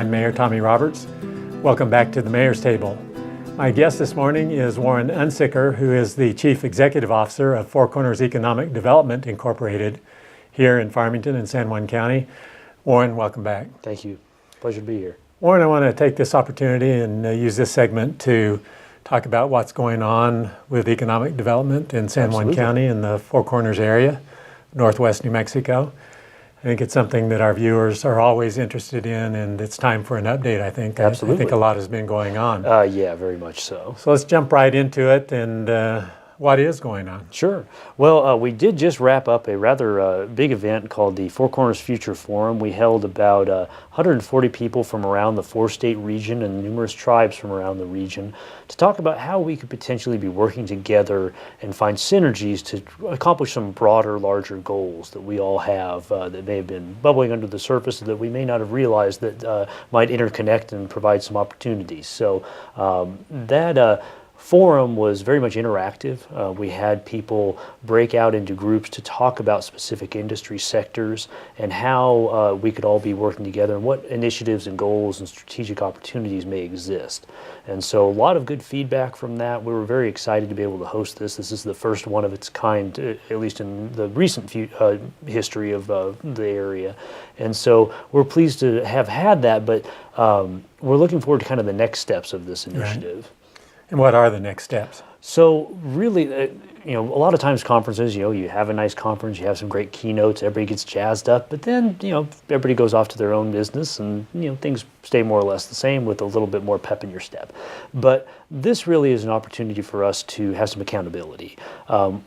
I'm Mayor Tommy Roberts. Welcome back to the Mayor's Table. My guest this morning is Warren Unsicker, who is the Chief Executive Officer of Four Corners Economic Development Incorporated here in Farmington and San Juan County. Warren, welcome back. Thank you. Pleasure to be here. Warren, I want to take this opportunity and use this segment to talk about what's going on with economic development in San Juan County and the Four Corners area, northwest New Mexico. I think it's something that our viewers are always interested in, and it's time for an update, I think. Absolutely. I think a lot has been going on. Yeah, very much so. So let's jump right into it and what is going on? Sure. Well, we did just wrap up a rather big event called the Four Corners Future Forum. We held about 140 people from around the four-state region and numerous tribes from around the region to talk about how we could potentially be working together and find synergies to accomplish some broader, larger goals that we all have that may have been bubbling under the surface that we may not have realized that might interconnect and provide some opportunities. So that forum was very much interactive. We had people break out into groups to talk about specific industry sectors and how we could all be working together and what initiatives and goals and strategic opportunities may exist. And so a lot of good feedback from that. We were very excited to be able to host this. This is the first one of its kind, at least in the recent history of the area. And so we're pleased to have had that, but we're looking forward to kind of the next steps of this initiative. Right. And what are the next steps? So really, a lot of times conferences, you have a nice conference, you have some great keynotes, everybody gets jazzed up, but then, everybody goes off to their own business and, things stay more or less the same with a little bit more pep in your step. But this really is an opportunity for us to have some accountability.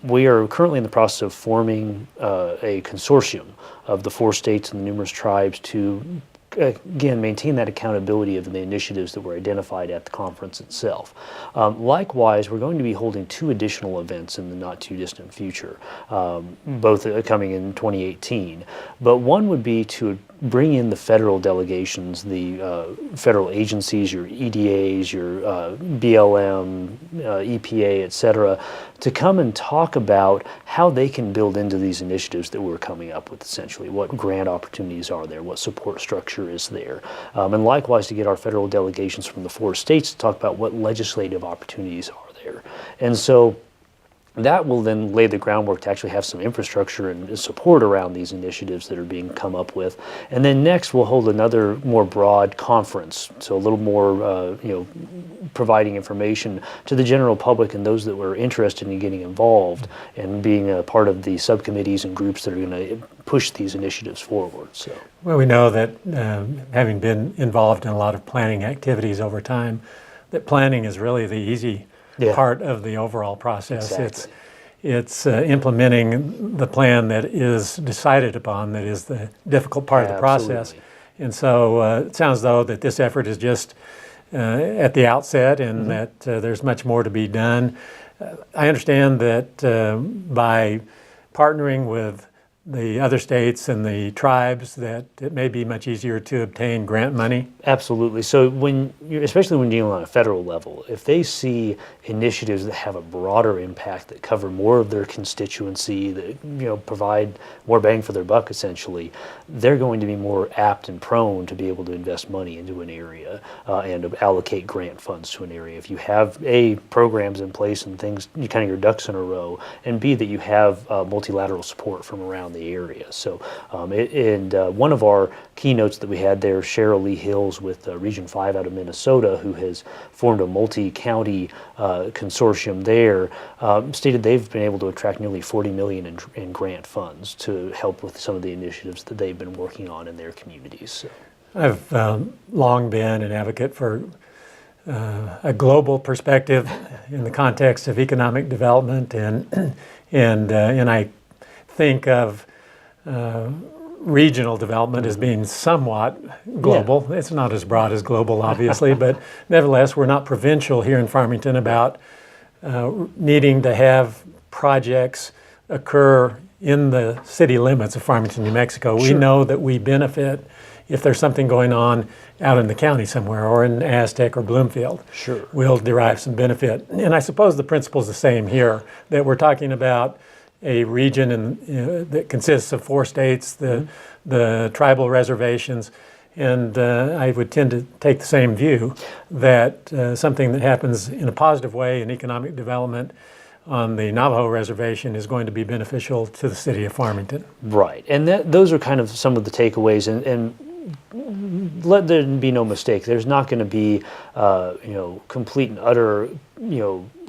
We are currently in the process of forming a consortium of the four states and the numerous tribes to again, maintain that accountability of the initiatives that were identified at the conference itself. Likewise, we're going to be holding two additional events in the not too distant future, both coming in 2018. But one would be to bring in the federal delegations, the federal agencies, your EDAs, your BLM, EPA, et cetera, to come and talk about how they can build into these initiatives that we're coming up with, essentially. What grant opportunities are there? What support structure is there? And likewise, to get our federal delegations from the four states to talk about what legislative opportunities are there. And so that will then lay the groundwork to actually have some infrastructure and support around these initiatives that are being come up with. And then next we'll hold another more broad conference, so a little more, providing information to the general public and those that were interested in getting involved and being a part of the subcommittees and groups that are going to push these initiatives forward. So, well, we know that having been involved in a lot of planning activities over time, that planning is really the easy part of the overall process. Exactly. It's implementing the plan that is decided upon that is the difficult part of the process. And so it sounds though that this effort is just at the outset and that there's much more to be done. I understand that by partnering with the other states and the tribes that it may be much easier to obtain grant money? Absolutely. So especially when dealing on a federal level, if they see initiatives that have a broader impact, that cover more of their constituency, that provide more bang for their buck essentially, they're going to be more apt and prone to be able to invest money into an area and to allocate grant funds to an area. If you have A, programs in place and things, kind of your ducks in a row, and B, that you have multilateral support from around the area. So one of our keynotes that we had there, Cheryl Lee Hills with Region 5 out of Minnesota, who has formed a multi-county consortium there, stated they've been able to attract nearly $40 million in grant funds to help with some of the initiatives that they've been working on in their communities. So. I've long been an advocate for a global perspective in the context of economic development, and I think of regional development as being somewhat global. Yeah. It's not as broad as global, obviously, but nevertheless, we're not provincial here in Farmington about needing to have projects occur in the city limits of Farmington, New Mexico. Sure. We know that we benefit if there's something going on out in the county somewhere or in Aztec or Bloomfield. Sure. We'll derive some benefit. And I suppose the principle is the same here, that we're talking about a region that consists of four states, the tribal reservations, And I would tend to take the same view that something that happens in a positive way in economic development on the Navajo reservation is going to be beneficial to the city of Farmington. Right, and those are kind of some of the takeaways, and let there be no mistake. There's not going to be, complete and utter,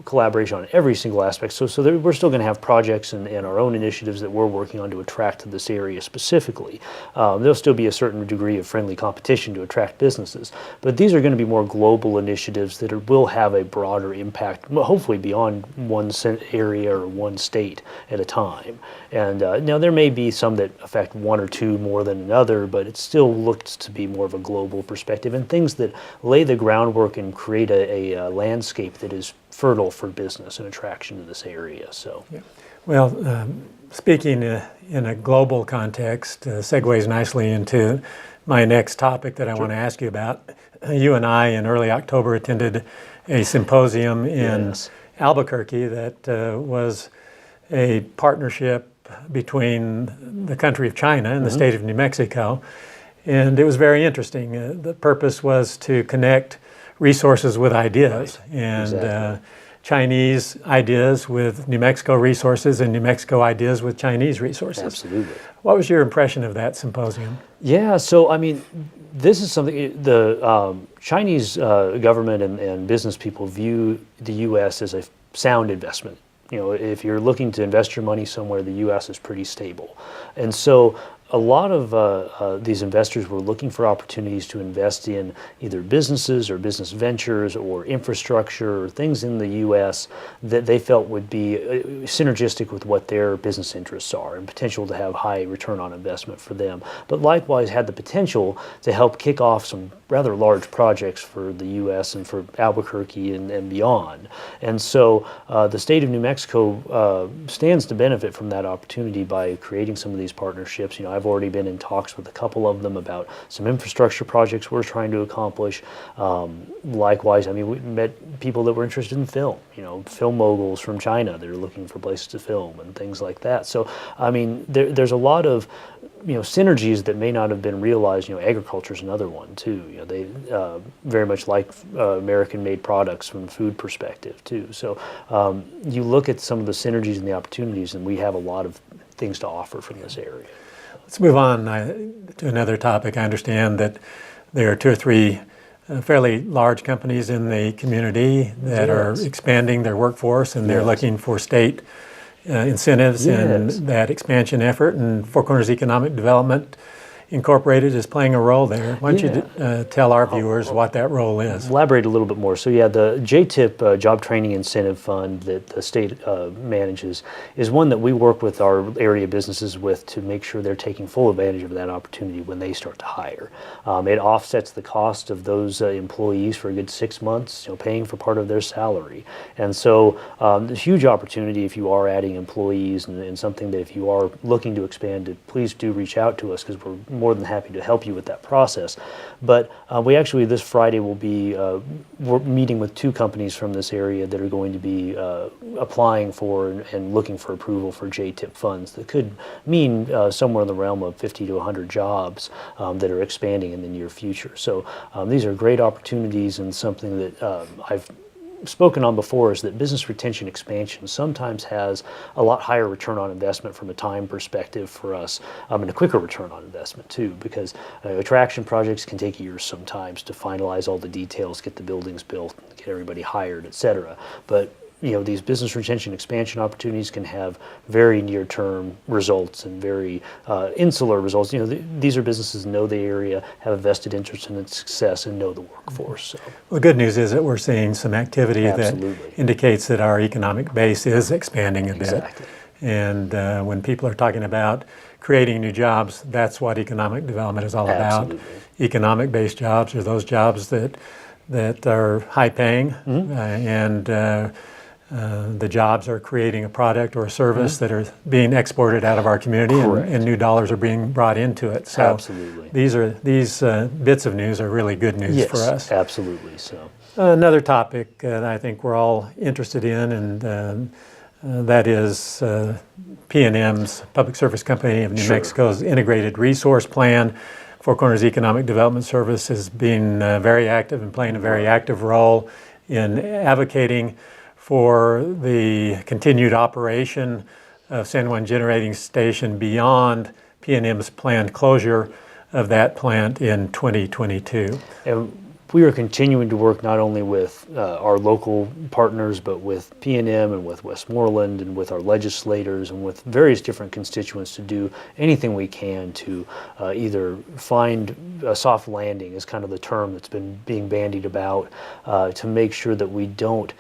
collaboration on every single aspect. So we're still going to have projects and our own initiatives that we're working on to attract to this area specifically. There'll still be a certain degree of friendly competition to attract businesses, but these are going to be more global initiatives that will have a broader impact, hopefully beyond one area or one state at a time. And now there may be some that affect one or two more than another, but it still looks to be more of a global perspective and things that lay the groundwork and create a landscape that is fertile for business and attraction to this area. So, yeah. Well, speaking in a global context, segues nicely into my next topic that I want to ask you about. You and I, in early October, attended a symposium in Albuquerque that was a partnership between the country of China and the state of New Mexico. And it was very interesting. The purpose was to connect resources with ideas, and Chinese ideas with New Mexico resources, and New Mexico ideas with Chinese resources. Absolutely. What was your impression of that symposium? Yeah, so I mean, this is something the Chinese government and business people view the U.S. as a sound investment. If you're looking to invest your money somewhere, the U.S. is pretty stable, and so a lot of these investors were looking for opportunities to invest in either businesses or business ventures or infrastructure or things in the U.S. that they felt would be synergistic with what their business interests are and potential to have high return on investment for them, but likewise had the potential to help kick off some rather large projects for the U.S. and for Albuquerque and beyond. And so the state of New Mexico stands to benefit from that opportunity by creating some of these partnerships. I've already been in talks with a couple of them about some infrastructure projects we're trying to accomplish. Likewise, I mean, we met people that were interested in film, film moguls from China that are looking for places to film and things like that. So, I mean, there's a lot of synergies that may not have been realized. Agriculture is another one too. They very much like American-made products from a food perspective too. So you look at some of the synergies and the opportunities, and we have a lot of things to offer from this area. Let's move on to another topic. I understand that there are 2 or 3 fairly large companies in the community that are expanding their workforce, and they're looking for state incentives in that expansion effort, and Four Corners Economic Development Incorporated is playing a role there. Why don't you tell our viewers what that role is? Elaborate a little bit more. So the JTIP Job Training Incentive Fund that the state manages is one that we work with our area businesses with to make sure they're taking full advantage of that opportunity when they start to hire. It offsets the cost of those employees for a good 6 months, paying for part of their salary. And so there's a huge opportunity if you are adding employees and something that if you are looking to expand it, please do reach out to us because we're more than happy to help you with that process. But we actually this Friday will be we're meeting with 2 companies from this area that are going to be applying for and looking for approval for JTIP funds that could mean somewhere in the realm of 50 to 100 jobs that are expanding in the near future. So these are great opportunities, and something that I've spoken on before is that business retention expansion sometimes has a lot higher return on investment from a time perspective for us, and a quicker return on investment too, because attraction projects can take years sometimes to finalize all the details, get the buildings built, get everybody hired, etc. But these business retention expansion opportunities can have very near-term results and very insular results. These are businesses that know the area, have a vested interest in its success, and know the workforce. So. Well, the good news is that we're seeing some activity Absolutely. that indicates that our economic base is expanding a bit. Exactly. And when people are talking about creating new jobs, that's what economic development is all about. Economic-based jobs are those jobs that are high-paying, and the jobs are creating a product or a service that are being exported out of our community, and new dollars are being brought into it. So Absolutely. these bits of news are really good news for us. Absolutely. So another topic that I think we're all interested in, and that is P&M's Public Service Company of New Mexico's Integrated Resource Plan. Four Corners Economic Development Service has been very active and playing a very active role in advocating for the continued operation of San Juan Generating Station beyond PNM's planned closure of that plant in 2022. And we are continuing to work not only with our local partners, but with PNM and with Westmoreland and with our legislators and with various different constituents to do anything we can to either find a soft landing, is kind of the term that's been being bandied about, to make sure that we don't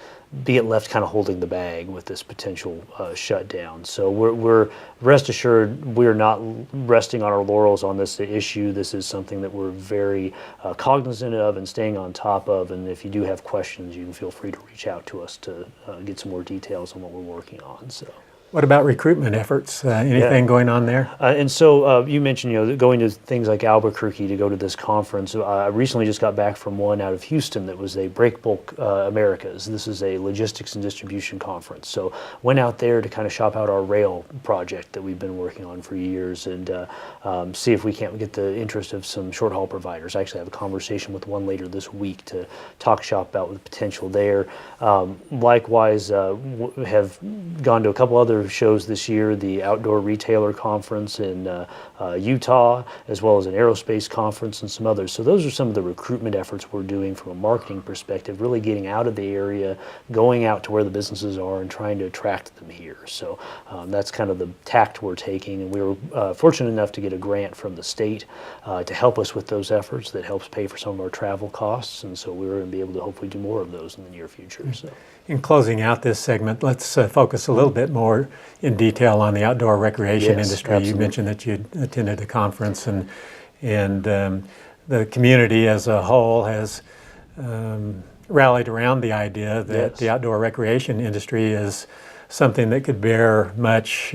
get left kind of holding the bag with this potential shutdown. So we're rest assured we're not resting on our laurels on this issue. This is something that we're very cognizant of and staying on top of. And if you do have questions, you can feel free to reach out to us to get some more details on what we're working on. So. What about recruitment efforts? Anything going on there? And so you mentioned, going to things like Albuquerque to go to this conference. I recently just got back from one out of Houston that was a Break Bulk Americas. This is a logistics and distribution conference. So went out there to kind of shop out our rail project that we've been working on for years and see if we can't get the interest of some short haul providers. I actually have a conversation with one later this week to talk shop about the potential there. Likewise, have gone to a couple other shows this year, the Outdoor Retailer Conference in Utah, as well as an aerospace conference and some others. So those are some of the recruitment efforts we're doing from a marketing perspective, really getting out of the area, going out to where the businesses are and trying to attract them here. So that's kind of the tact we're taking, and we were fortunate enough to get a grant from the state to help us with those efforts that helps pay for some of our travel costs, and so we're going to be able to hopefully do more of those in the near future. So. In closing out this segment, let's focus a little bit more in detail on the outdoor recreation industry. Absolutely. You mentioned that you attended a conference, and the community as a whole has rallied around the idea that the outdoor recreation industry is something that could bear much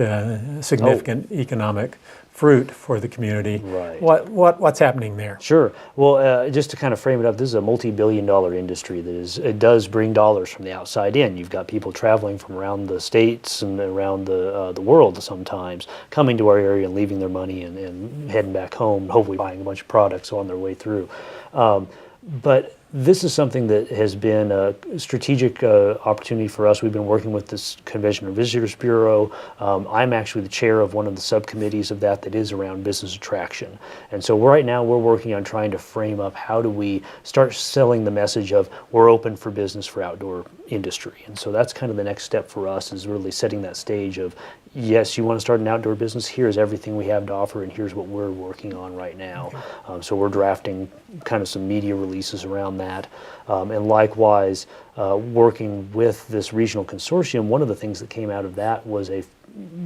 significant economic fruit for the community. Right. What's happening there? Sure. Well, just to kind of frame it up, this is a multi-billion-dollar industry it does bring dollars from the outside in. You've got people traveling from around the states and around the world sometimes, coming to our area and leaving their money and heading back home, hopefully buying a bunch of products on their way through. But this is something that has been a strategic opportunity for us. We've been working with this Convention and Visitors Bureau. I'm actually the chair of one of the subcommittees of that is around business attraction. And so right now we're working on trying to frame up how do we start selling the message of we're open for business for outdoor industry. And so that's kind of the next step for us, is really setting that stage of, yes, you want to start an outdoor business, here's everything we have to offer and here's what we're working on right now. So we're drafting kind of some media releases around that. And likewise, working with this regional consortium, one of the things that came out of that was a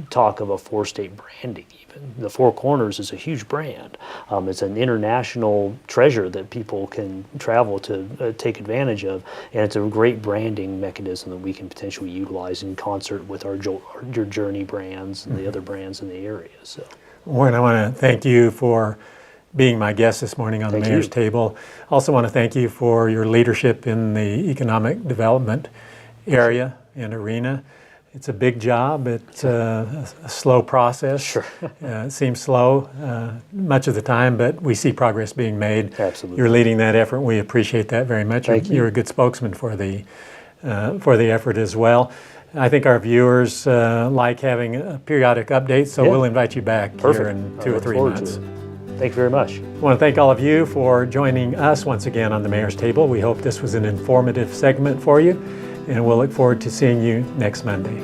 talk of a four-state branding even. The Four Corners is a huge brand. It's an international treasure that people can travel to take advantage of, and it's a great branding mechanism that we can potentially utilize in concert with our Journey brands and the other brands in the area. So, Warren, I want to thank you for being my guest this morning on the Mayor's Table. Also want to thank you for your leadership in the economic development area and arena. It's a big job. It's a slow process. Sure. It seems slow much of the time, but we see progress being made. Absolutely. You're leading that effort. We appreciate that very much. Thank you. You're a good spokesman for the effort as well. I think our viewers like having periodic updates, so we'll invite you back here in 2 or 3 months. Thank you very much. I want to thank all of you for joining us once again on the Mayor's Table. We hope this was an informative segment for you, and we'll look forward to seeing you next Monday.